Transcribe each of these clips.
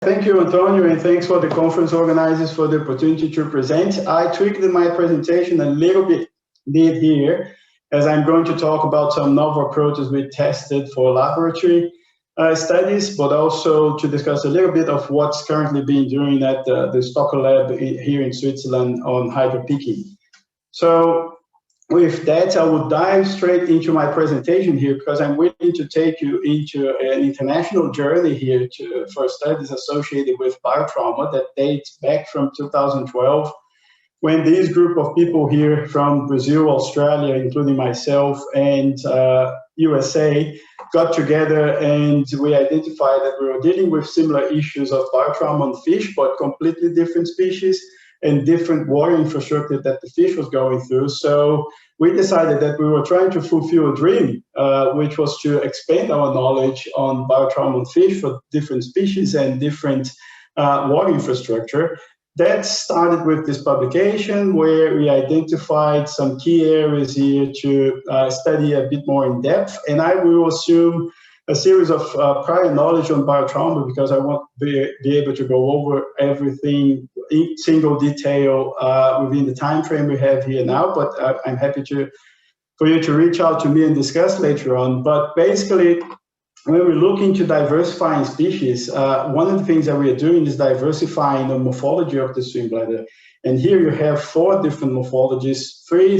Thank you, Antonio, and thanks for the conference organizers for the opportunity to present. I tweaked my presentation a little bit here, as I'm going to talk about some novel approaches we tested for laboratory studies, but also to discuss a little bit of what's currently being doing at the Stocker Lab here in Switzerland on hydropicking. So with that, I will dive straight into my presentation here because I'm willing to take you into an international journey here for studies associated with biotrauma that dates back from 2012, when this group of people here from Brazil, Australia, including myself, and USA got together and we identified that we were dealing with similar issues of biotrauma on fish, but completely different species and different water infrastructure that the fish was going through. So we decided that we were trying to fulfill a dream, which was to expand our knowledge on biotrauma on fish for different species and different water infrastructure. That started with this publication where we identified some key areas here to study a bit more in depth. And I will assume a series of prior knowledge on biotrauma because I want to be able to go over everything in single detail within the time frame we have here now. But I'm happy for you to reach out to me and discuss later on. But basically, when we look into diversifying species, one of the things that we are doing is diversifying the morphology of the swim bladder. And here you have 4 different morphologies, 3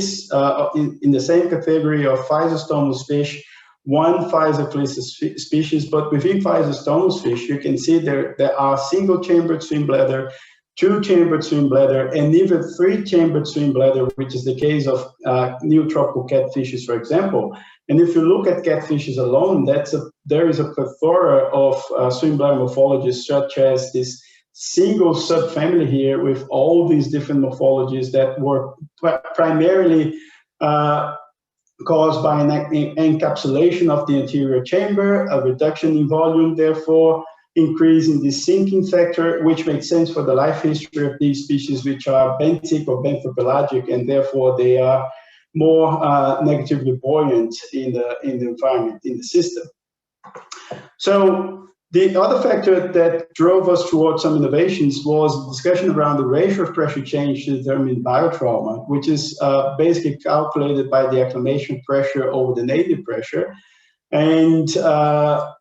in the same category of physostomous fish, 1 physoclyssus species, but within physostomous fish, you can see there are single-chambered swim bladder, 2-chambered swim bladder, and even 3-chambered swim bladder, which is the case of neotropical catfishes, for example. And if you look at catfishes alone, there is a plethora of swim bladder morphologies, such as this single subfamily here with all these different morphologies that were primarily caused by an encapsulation of the anterior chamber, a reduction in volume, therefore increasing the sinking factor, which makes sense for the life history of these species, which are benthic or benthopelagic, and therefore they are more negatively buoyant in the environment, in the system. So the other factor that drove us towards some innovations was discussion around the ratio of pressure change to determine biotrauma, which is basically calculated by the acclimation pressure over the native pressure. And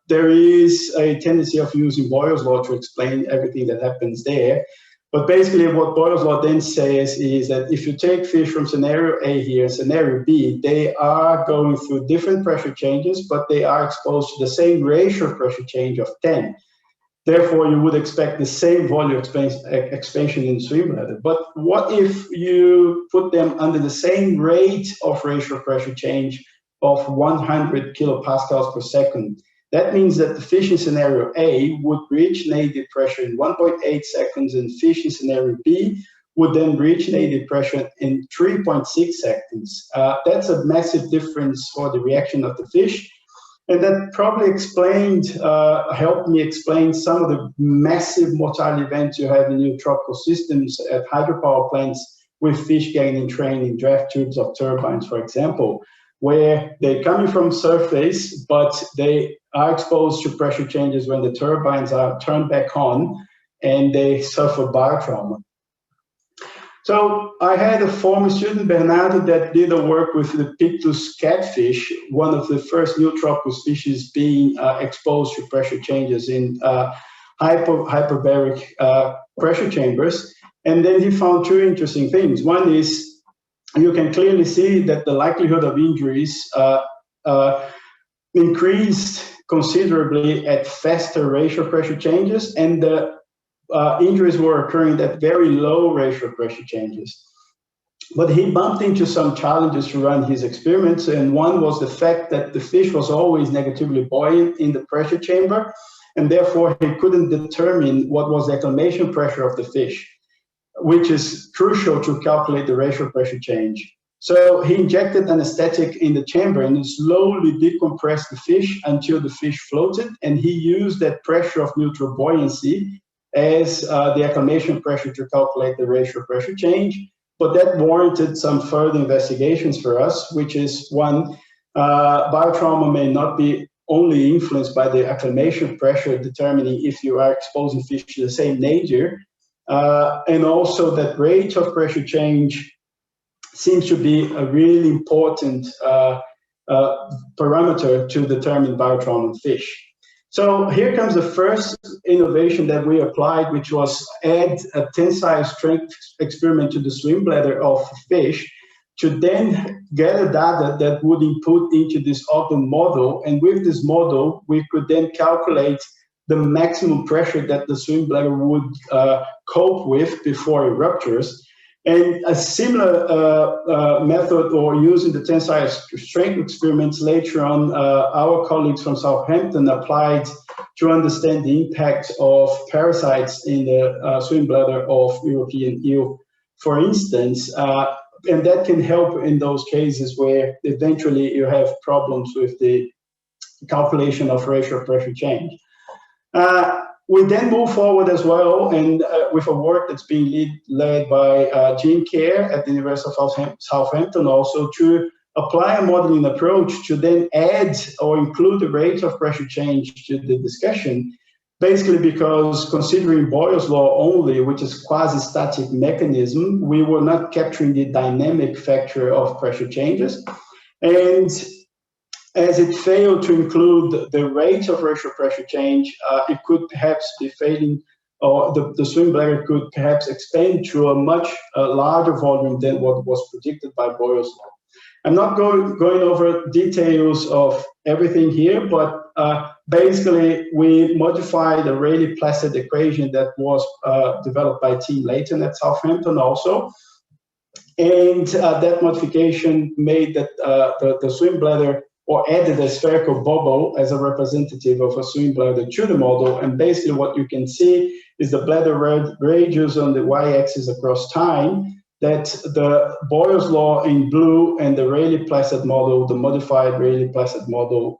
there is a tendency of using Boyle's law to explain everything that happens there. But basically what Boyle's law then says is that if you take fish from scenario A here and scenario B, they are going through different pressure changes, but they are exposed to the same ratio of pressure change of 10. Therefore, you would expect the same volume expansion in the swim bladder. But what if you put them under the same rate of ratio of pressure change of 100 kilopascals per second? That means that the fish in scenario A would reach native pressure in 1.8 seconds, and fish in scenario B would then reach native pressure in 3.6 seconds. That's a massive difference for the reaction of the fish. And that probably helped me explain some of the massive mortality events you have in tropical systems at hydropower plants with fish getting trained in draft tubes of turbines, for example, where they're coming from surface, but they are exposed to pressure changes when the turbines are turned back on and they suffer biotrauma. So I had a former student, Bernardo, that did a work with the Pictus catfish, one of the first neotropical species being exposed to pressure changes in Hypo-hyperbaric pressure chambers. And then he found 2 interesting things. One is, you can clearly see that the likelihood of injuries increased considerably at faster ratio pressure changes, and the injuries were occurring at very low ratio pressure changes. But he bumped into some challenges to run his experiments, and one was the fact that the fish was always negatively buoyant in the pressure chamber, and therefore he couldn't determine what was the acclimation pressure of the fish, which is crucial to calculate the ratio pressure change. So he injected anesthetic in the chamber and slowly decompressed the fish until the fish floated, and he used that pressure of neutral buoyancy as the acclimation pressure to calculate the ratio pressure change. But that warranted some further investigations for us, which is one, biotrauma may not be only influenced by the acclimation pressure, determining if you are exposing fish to the same nature, and also that rate of pressure change seems to be a really important parameter to determine biotrauma in fish. So here comes the first innovation that we applied, which was add a tensile strength experiment to the swim bladder of fish to then gather data that would input into this open model. And with this model, we could then calculate the maximum pressure that the swim bladder would cope with before it ruptures. And a similar method, or using the tensile strength experiments later on, our colleagues from Southampton applied to understand the impact of parasites in the swim bladder of European eel, for instance. And that can help in those cases where eventually you have problems with the calculation of ratio pressure change. We then move forward as well, and with a work that's being led by Jean Kerr at the University of Southampton, also to apply a modeling approach to then add or include the rate of pressure change to the discussion, basically because considering Boyle's law only, which is quasi-static mechanism, we were not capturing the dynamic factor of pressure changes. And as it failed to include the rate of ratio pressure change, it could perhaps be failing, or the swim bladder could perhaps expand to a much larger volume than what was predicted by Boyle's law. I'm not going over details of everything here, but basically we modified a Rayleigh-Placid equation that was developed by Tim Layton at Southampton also. And that modification made that the swim bladder, or added a spherical bubble as a representative of a swim bladder to the model. And basically what you can see is the bladder radius on the y-axis across time, that the Boyle's law in blue and the Rayleigh-Placid model, the modified Rayleigh-Placid model,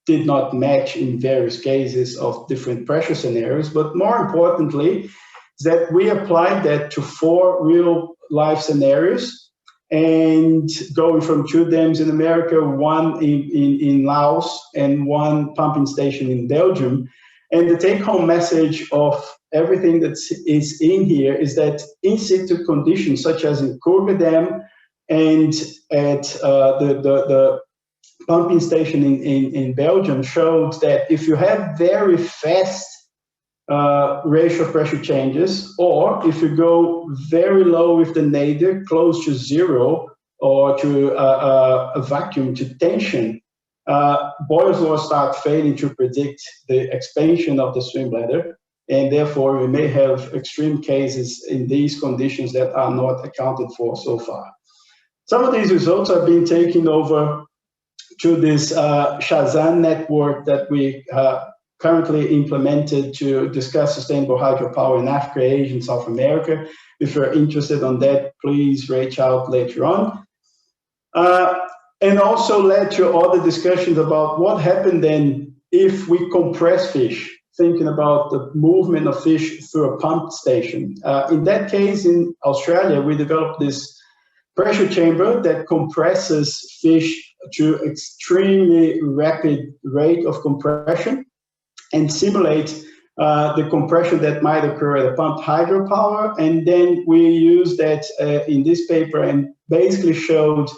did not match in various cases of different pressure scenarios. But more importantly, is that we applied that to 4 real life scenarios, and going from 2 dams in America, 1 in Laos, and 1 pumping station in Belgium. And the take-home message of everything that is in here is that in situ conditions, such as in Kruger Dam and at the pumping station in Belgium, showed that if you have very fast ratio pressure changes, or if you go very low with the nadir, close to 0, or to a vacuum, to tension, Boyle's law starts failing to predict the expansion of the swim bladder, and therefore we may have extreme cases in these conditions that are not accounted for so far. Some of these results are being taken over to this Shazam network that we currently implemented to discuss sustainable hydropower in Africa, Asia, and South America. If you're interested on that, please reach out later on. And also led to other discussions about what happened then if we compress fish, thinking about the movement of fish through a pump station. In that case, in Australia, we developed this pressure chamber that compresses fish to extremely rapid rate of compression and simulate the compression that might occur at a pumped hydropower. And then we used that in this paper and basically showed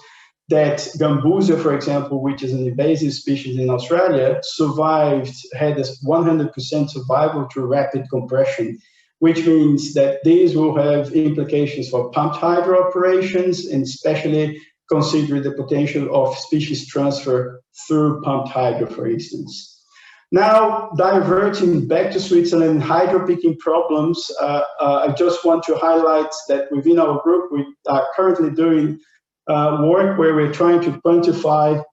that Gambusia, for example, which is an invasive species in Australia, survived, had a 100% survival to rapid compression, which means that these will have implications for pumped hydro operations, and especially considering the potential of species transfer through pumped hydro, for instance. Now, diverting back to Switzerland, hydro picking problems, I just want to highlight that within our group, we are currently doing work where we're trying to quantify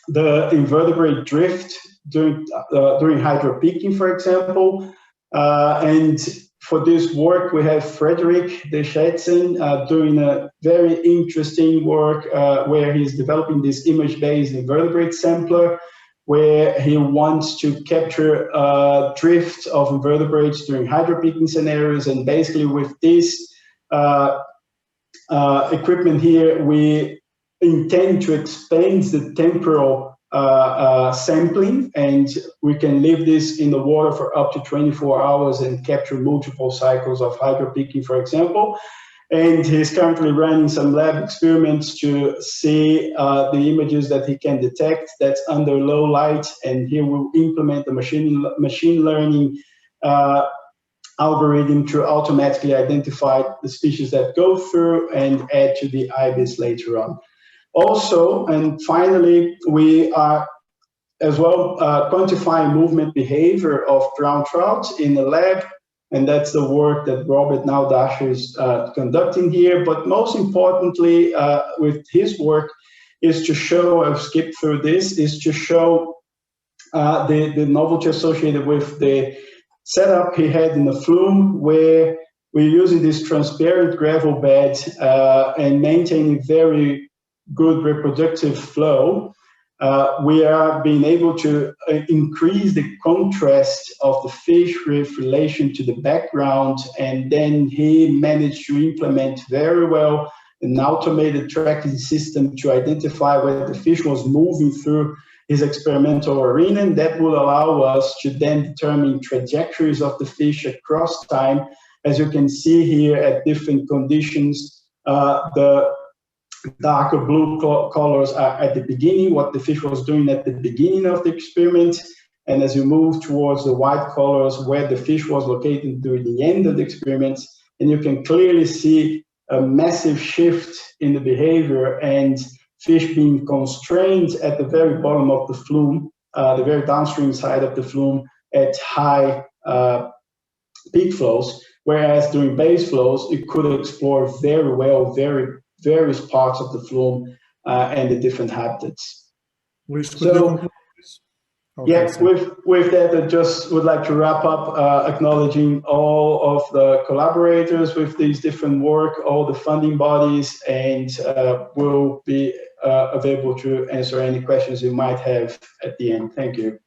the invertebrate drift during hydro picking, for example. And for this work, we have Frederick Deschetsen doing a very interesting work where he's developing this image-based invertebrate sampler, where he wants to capture drift of invertebrates during hydro picking scenarios. And basically with this equipment here, we intend to expand the temporal sampling, and we can leave this in the water for up to 24 hours and capture multiple cycles of hydropicking, for example. And he's currently running some lab experiments to see the images that he can detect that's under low light, and he will implement the machine learning algorithm to automatically identify the species that go through and add to the IBIS later on. Also, and finally, we are as well quantifying movement behavior of drowned trout in the lab, and that's the work that Robert Nowdasher is conducting here. But most importantly, with his work, is to show, I've skipped through this, is to show the novelty associated with the setup he had in the flume, where we're using this transparent gravel bed and maintaining very good reproductive flow. We are being able to increase the contrast of the fish with relation to the background, and then he managed to implement very well an automated tracking system to identify where the fish was moving through his experimental arena, and that will allow us to then determine trajectories of the fish across time. As you can see here at different conditions, the darker blue colors are at the beginning, what the fish was doing at the beginning of the experiment. And as you move towards the white colors, where the fish was located during the end of the experiment, and you can clearly see a massive shift in the behavior and fish being constrained at the very bottom of the flume, the very downstream side of the flume at high peak flows, whereas during base flows, it could explore very well various parts of the flume and the different habitats. So, yeah, with that, I just would like to wrap up acknowledging all of the collaborators with these different work, all the funding bodies, and we'll be available to answer any questions you might have at the end. Thank you.